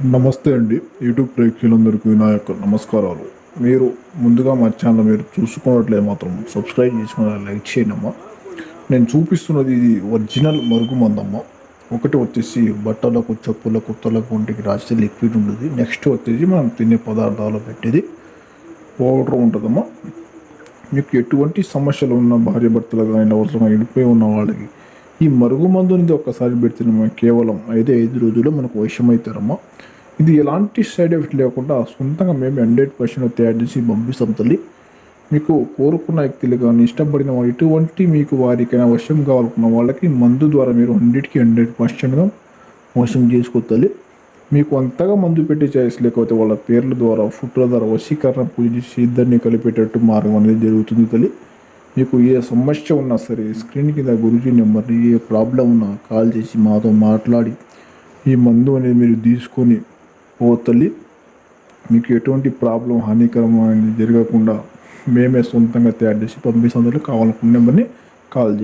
నమస్తే అండి. యూట్యూబ్ ప్రేక్షకులందరికీ నా యొక్క నమస్కారాలు. మీరు ముందుగా మా ఛానల్ మీరు చూసుకున్నట్లే మాత్రం సబ్స్క్రైబ్ చేసుకుని లైక్ చేయండమ్మా. నేను చూపిస్తున్నది ఇది ఒరిజినల్ మరుగు మందమ్మ. ఒకటి వచ్చేసి బట్టలకు, చెప్పులకు, తలకు, ఒంటికి రాసే లిక్విడ్ ఉంటుంది. నెక్స్ట్ వచ్చేసి మనం తినే పదార్థాలు పెట్టేది పౌడర్ ఉంటుందమ్మా. మీకు ఎటువంటి సమస్యలు ఉన్న భార్య భర్తలు కానీ అవసరం ఎండిపోయి ఉన్న వాళ్ళకి ఈ మరుగు మందు అనేది ఒక్కసారి పెడితే కేవలం 5 రోజుల్లో మనకు వశమవుతారమ్మా. ఇది ఎలాంటి సైడ్ ఎఫెక్ట్ లేకుండా సొంతంగా మేము 100% తయారు చేసి పంపిస్తాం తల్లి. మీకు కోరుకున్న వ్యక్తులు కానీ ఇష్టపడిన వాళ్ళు ఎటువంటి మీకు వారికైనా వశం కావాలనుకున్న వాళ్ళకి మందు ద్వారా మీరు 100% వశం చేసుకోవాలి. మీకు అంతగా మందు పెట్టి చేసి లేకపోతే వాళ్ళ పేర్ల ద్వారా ఫుట్ల ద్వారా వశీకరణ పూజ చేసి ఇద్దరిని కలిపేటట్టు మార్గం అనేది జరుగుతుంది తల్లి. మీకు ఏ సమస్య ఉన్నా సరే స్క్రీన్ కింద గురుజీ నెంబర్ని ఏ ప్రాబ్లం ఉన్నా కాల్ చేసి మాతో మాట్లాడి ఈ మందు అనేది మీరు తీసుకొని పోతల్లి. మీకు ఎటువంటి ప్రాబ్లం హానికరం అనేది జరగకుండా మేమే సొంతంగా తయారు చేసి పంపిస్తాం. కావాలనుకున్న నెంబర్ని కాల్ చేయండి.